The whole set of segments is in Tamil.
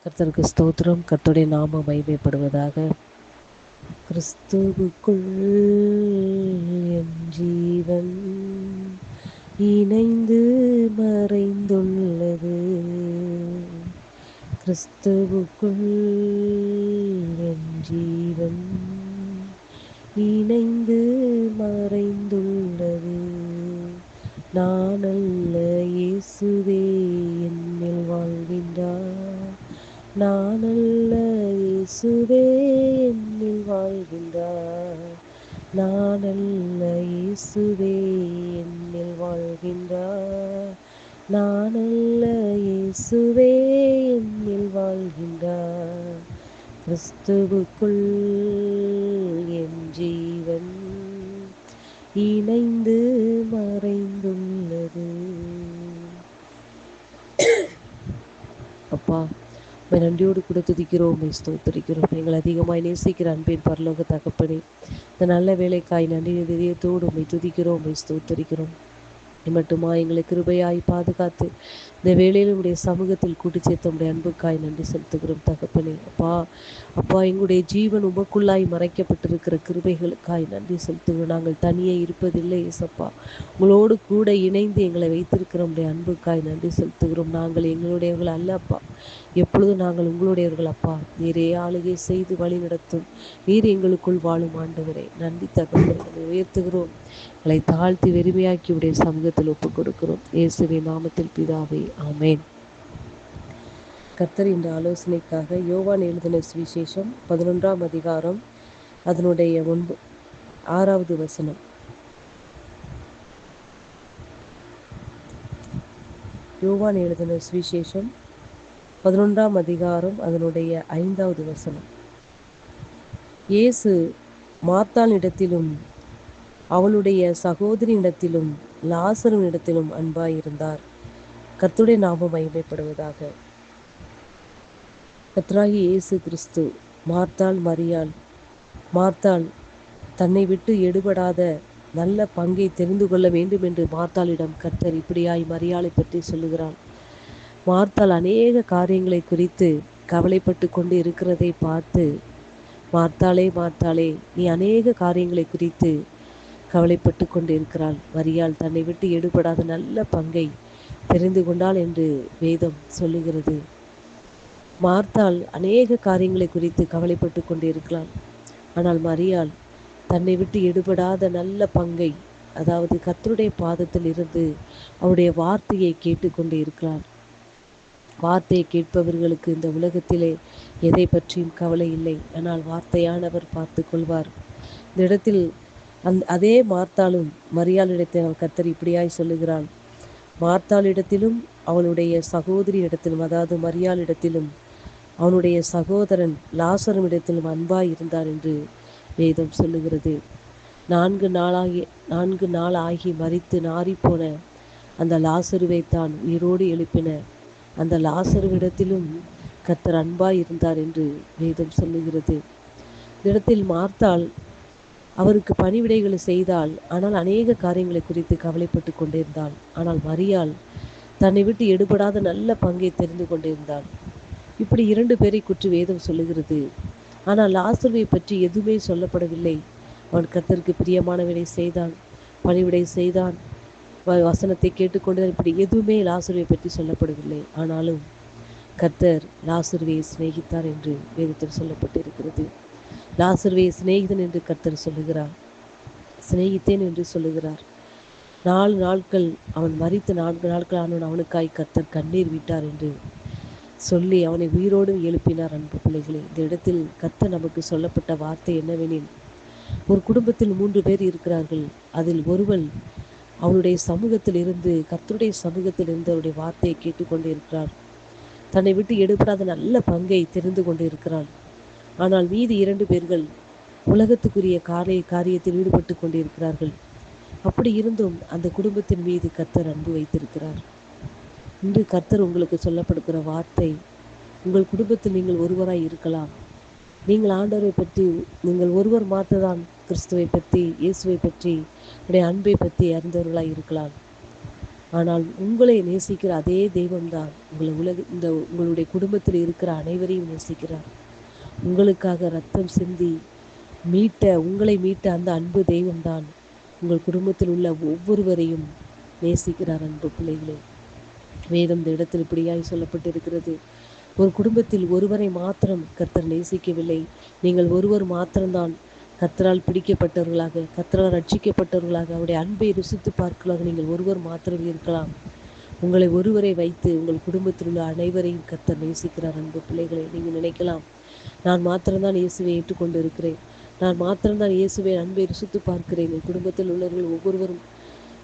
கர்த்தருக்கு ஸ்தோத்திரம். கர்த்தருடைய நாமம் மகிமைப்படுவதாக. கிறிஸ்துவுக்குள் என் ஜீவன் இணைந்து மறைந்துள்ளது. கிறிஸ்துவுக்குள் என் ஜீவன் இணைந்து மறைந்துள்ளது. நான் அல்ல, இயேசுவே என்னில் வாழ்கின்றார். நான் அல்ல, இயேசுவே என்னில் வாழ்கின்றார். நான் அல்ல, இயேசுவே என்னில் வாழ்கின்றார். நான் அல்ல, இயேசுவே என்னில் வாழ்கின்றார். கிறிஸ்துவுக்குள் என் ஜீவன் இணைந்து மறைந்துள்ளது. அப்பா, நன்றியோடு கூட துதிக்கிறோம், ஸ்தோத்திரிக்கிறோம். எங்கள் அதிகமாய் நேசிக்கிற அன்பின் பரலோக தகப்பனே, இந்த நல்ல வேலைக்காய் நன்றி இதயத்தோடு உம்மை துதிக்கிறோம், ஸ்தோத்திரிக்கிறோம். மட்டுமா எங்களை கிருபையாய் பாதுகாத்து இந்த வேளையில் உடைய சமூகத்தில் கூட்டி சேர்த்த உடைய அன்புக்காய் நன்றி செலுத்துகிறோம் தகப்பனே. அப்பா எங்களுடைய ஜீவன் உமக்குள்ளாய் மறைக்கப்பட்டிருக்கிற கிருபைகளுக்காய் நன்றி செலுத்துகிறோம். நாங்கள் தனியே இருப்பதில்லை ஏசப்பா, உங்களோடு கூட இணைந்து எங்களை வைத்திருக்கிற உடைய அன்புக்காய் நன்றி செலுத்துகிறோம். நாங்கள் எங்களுடையவர்கள் அல்ல அப்பா, எப்பொழுதும் நாங்கள் உங்களுடையவர்கள் அப்பா. நீரே ஆளுகை செய்து வழி நடத்தும். நீர் எங்களுக்குள் வாழும் ஆண்டவரே, நன்றி தகப்பனை உயர்த்துகிறோம். எங்களை தாழ்த்தி வெறுமையாக்கி உடைய சமூகத்தில் ஒப்புக் கொடுக்கிறோம். இயேசுவின் நாமத்தில் பிதாவே, ஆமேன். கர்த்தர் இந்த ஆலோசனைக்காக யோவான் எழுதின சுவிசேஷம் 11ஆம் அதிகாரம் அதனுடைய 6வது வசனம். யோவான் எழுதின சுவிசேஷம் 11ஆம் அதிகாரம் அதனுடைய 5வது வசனம். இயேசு மார்த்தாளிடத்திலும் அவளுடைய சகோதரியிடத்திலும் லாசருவினிடத்திலும் அன்பாயிருந்தார். கர்த்தருடைய நாமம் மகிமைப்படுவதாக. கர்த்தராகிய இயேசு கிறிஸ்து மார்த்தாள் தன்னை விட்டு எடுபடாத நல்ல பங்கை தெரிந்து கொள்ள வேண்டும் என்று மார்த்தாளிடம் கர்த்தர் இப்படியாய் மரியாளை பற்றி சொல்லுகிறார். மார்த்தாள் அநேக காரியங்களை குறித்து கவலைப்பட்டு கொண்டு இருக்கிறதை பார்த்து, மார்த்தாளே மார்த்தாளே, நீ அநேக காரியங்களை குறித்து கவலைப்பட்டு கொண்டு இருக்கிறாள். மரியாள் தன்னை விட்டு எடுபடாத நல்ல பங்கை தெரிந்து கொண்டாள் என்று வேதம் சொல்லுகிறது. மார்த்தாள் அநேக காரியங்களை குறித்து கவலைப்பட்டு கொண்டு இருக்கிறாள். ஆனால் மரியாள் தன்னை விட்டு எடுபடாத நல்ல பங்கை, அதாவது கர்த்தருடைய பாதத்தில் இருந்து அவருடைய வார்த்தையை கேட்டுக்கொண்டு இருக்கிறாள். வார்த்தையை கேட்பவர்களுக்கு இந்த உலகத்திலே எதை பற்றியும் கவலை இல்லை. ஆனால் வார்த்தையானவர் பார்த்து கொள்வார். இந்த இடத்தில் அதே மார்த்தாளும் மரியாளிடத்தில் கர்த்தர் இப்படியாய் சொல்லுகிறாள். மார்த்தாளிடத்திலும் அவளுடைய சகோதரி இடத்திலும், அதாவது மரியாளிடத்திலும் அவனுடைய சகோதரன் லாசருவிடத்திலும் அன்பாய் இருந்தார் என்று வேதம் சொல்லுகிறது. 4 நாள் ஆகி மரித்து நாறிப்போன அந்த லாசருவை தான் உயிரோடு எழுப்பின அந்த லாசருவிடத்திலும் கர்த்தர் அன்பாய் இருந்தார் என்று வேதம் சொல்லுகிறது. இந்த இடத்தில் மார்த்தாள் அவருக்கு பணிவிடைகளை செய்தாள். ஆனால் அநேக காரியங்களை குறித்து கவலைப்பட்டு கொண்டிருந்தாள். ஆனால் மரியாள் தன்னை விட்டு எடுபடாத நல்ல பங்கை தெரிந்து கொண்டிருந்தாள். இப்படி 2 பேரை குறித்து வேதம் சொல்லுகிறது. ஆனால் லாசருவை பற்றி எதுவுமே சொல்லப்படவில்லை. அவன் கர்த்தருக்கு பிரியமானவனை செய்தான், பணிவிடை செய்தான், வசனத்தை கேட்டுக்கொண்டு, இப்படி எதுவுமே லாசருவை பற்றி சொல்லப்படவில்லை. ஆனாலும் கர்த்தர் லாசருவை சிநேகித்தார் என்று வேதத்தில் சொல்லப்பட்டிருக்கிறது. லாசருவை சிநேகிதன் என்று கர்த்தர் சொல்லுகிறார், சிநேகித்தேன் என்று சொல்லுகிறார். 4 நாட்கள் அவன் மரித்து 4 நாட்கள் ஆனவன் அவனுக்காய் கர்த்தர் கண்ணீர் விட்டார் என்று சொல்லி அவனை உயிரோடு எழுப்பினார். அன்பு பிள்ளைகளே, இந்த இடத்தில் கர்த்தர் நமக்கு சொல்லப்பட்ட வார்த்தை என்னவெனில், ஒரு குடும்பத்தில் 3 பேர் இருக்கிறார்கள். அதில் ஒருவன் அவனுடைய சமூகத்தில் இருந்து, கர்த்தருடைய சமூகத்தில் இருந்து அவருடைய வார்த்தையை கேட்டுக்கொண்டு இருக்கிறார். தன்னை விட்டு எடுபடாத நல்ல பங்கை தெரிந்து கொண்டு இருக்கிறான். ஆனால் மீதி 2 பேர்கள் உலகத்துக்குரிய காரியத்தில் ஈடுபட்டு கொண்டிருக்கிறார்கள். அப்படி இருந்தும் அந்த குடும்பத்தின் மீது கர்த்தர் அன்பு வைத்திருக்கிறார். இன்று கர்த்தர் உங்களுக்கு சொல்லப்படுகிற வார்த்தை, உங்கள் குடும்பத்தில் நீங்கள் ஒருவராய் இருக்கலாம். நீங்கள் ஆண்டவரை பற்றி, நீங்கள் ஒருவர் மாத்திரதான் கிறிஸ்துவை பற்றி, இயேசுவை பற்றி, உடைய அன்பை பற்றி அறிந்தவர்களாய் இருக்கலாம். ஆனால் உங்களை நேசிக்கிற அதே தெய்வம்தான் உங்களுடைய குடும்பத்தில் இருக்கிற அனைவரையும் நேசிக்கிறார். உங்களுக்காக ரத்தம் சிந்தி உங்களை மீட்ட அந்த அன்பு தெய்வம்தான் உங்கள் குடும்பத்தில் உள்ள ஒவ்வொருவரையும் நேசிக்கிறார். அன்பு பிள்ளைகளே, வேதம் இந்த இடத்தில் இப்படியாய் சொல்லப்பட்டிருக்கிறது. ஒரு குடும்பத்தில் ஒருவரை மாத்திரம் கர்த்தர் நேசிக்கவில்லை. நீங்கள் ஒருவர் மாத்திரம்தான் கர்த்தரால் பிடிக்கப்பட்டவர்களாக, கர்த்தரால் ரட்சிக்கப்பட்டவர்களாக, அவருடைய அன்பை ருசித்து பார்க்கலாக நீங்கள் ஒருவர் மாத்திரம் இருக்கலாம். உங்களை ஒருவரை வைத்து உங்கள் குடும்பத்தில் உள்ள அனைவரையும் கர்த்தர் நேசிக்கிறார். அன்பு பிள்ளைகளை, நீங்கள் நினைக்கலாம், நான் மாத்திரம்தான் இயேசுவை ஏற்றுக்கொண்டு இருக்கிறேன், நான் மாத்திரம்தான் இயேசுவை அன்பை ருசித்து பார்க்கிறேன், என் குடும்பத்தில் உள்ளவர்கள் ஒவ்வொருவரும்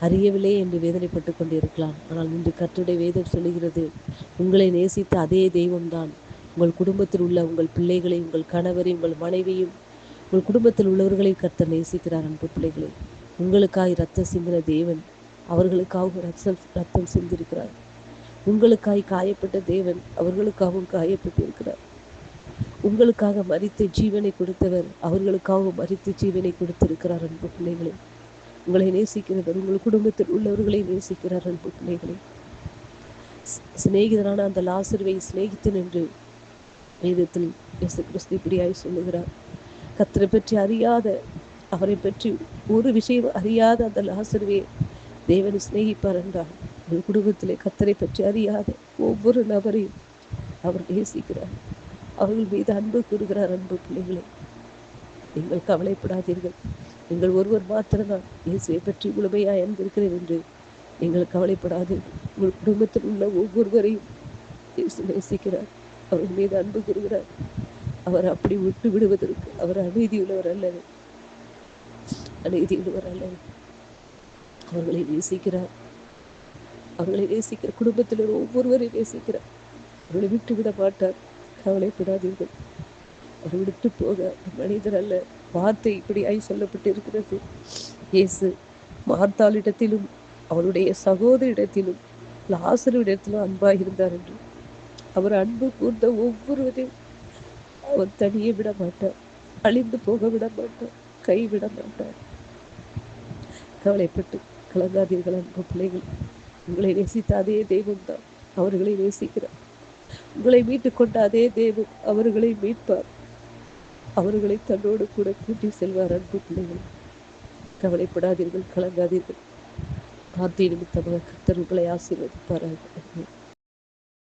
அறியவில்லை என்று வேதனைப்பட்டு கொண்டிருக்கலாம். ஆனால் இன்று கர்த்தருடைய வேதம் சொல்லுகிறது, உங்களை நேசித்த அதே தெய்வம்தான் உங்கள் குடும்பத்தில் உள்ள உங்கள் பிள்ளைகளை, உங்கள் கணவரை, உங்கள் மனைவியும், உங்கள் குடும்பத்தில் உள்ளவர்களை கர்த்தர் நேசிக்கிறார். அன்பு பிள்ளைகளை, உங்களுக்காய் ரத்தம் சிந்தின தேவன் அவர்களுக்காக ரத்தம் சிந்திருக்கிறார். உங்களுக்காய் காயப்பட்ட தேவன் அவர்களுக்காகவும் காயப்பட்டிருக்கிறார். உங்களுக்காக மரித்து ஜீவனை கொடுத்தவர் அவர்களுக்காகவும் மரித்து ஜீவனை கொடுத்திருக்கிறார். அன்பு பிள்ளைகளை, உங்களை நேசிக்கிறவர் உங்கள் குடும்பத்தில் உள்ளவர்களை நேசிக்கிறார். அன்பு பிள்ளைகளை, சிநேகிதனான அந்த லாசருவை சிநேகித்தன் என்று வேதத்தில் இயேசு கிறிஸ்து இப்படியாய் சொல்லுகிறார். கர்த்தரை பற்றி அறியாத, அவரை பற்றி ஒரு விஷயம் அறியாத அந்த லாசருவை தேவனை சிநேகிப்பார் என்றால், உங்கள் குடும்பத்திலே கர்த்தரை பற்றி அறியாத ஒவ்வொரு நபரையும் அவர் நேசிக்கிறார். அவர்கள் மீது அன்பு கூறுகிறார். அன்பு பிள்ளைகளை, நீங்கள் கவலைப்படாதீர்கள். நீங்கள் ஒருவர் மாத்திரம்தான் இயேசுவை பற்றி முழுமையாய் அறிந்திருக்கிறேன் என்று நீங்கள் கவலைப்படாதீர்கள். உங்கள் குடும்பத்தில் உள்ள ஒவ்வொருவரையும் இயேசு நேசிக்கிறார். அவர்கள் மீது அன்பு கூறுகிறார். அவர் அப்படி விட்டு விடுவதற்கு அவர் அநீதியுள்ளவர் அல்லது அவர்களை நேசிக்கிறார். அவர்களை நேசிக்கிற குடும்பத்தில் ஒவ்வொருவரையும் நேசிக்கிறார். அவர்களை விட்டு விட மாட்டார். கவலைப்படாதீர்கள். அவர் விட்டு போக மனிதர் அல்ல. வார்த்தை இப்படியாய் சொல்லப்பட்டிருக்கிறது. இயேசு மார்த்தாளிடத்திலும் அவருடைய சகோதரிடத்திலும் லாசருவிடத்திலும் அன்பாக இருந்தார் என்று. அவர் அன்பு கூர்ந்த ஒவ்வொருவரையும் அவர் தனியே விட மாட்டார், அழிந்து போக விட மாட்டார், கைவிட மாட்டார். கவலைப்பட்டு கலங்காதீர்கள். அன்பு பிள்ளைகள், உங்களை நேசித்த அதே தெய்வம் தான் அவர்களை நேசிக்கிறார். உங்களை மீட்டுக் கொண்ட அதே தெய்வம் அவர்களை மீட்பார். அவர்களை தன்னோடு கூட கூட்டி செல்வார். அன்பு பிள்ளைகள், கவலைப்படாதீர்கள், கலங்காதீர்கள். வார்த்தை நிமித்தமாக கர்த்தர் உங்களை ஆசீர்வதிப்பார்கள்.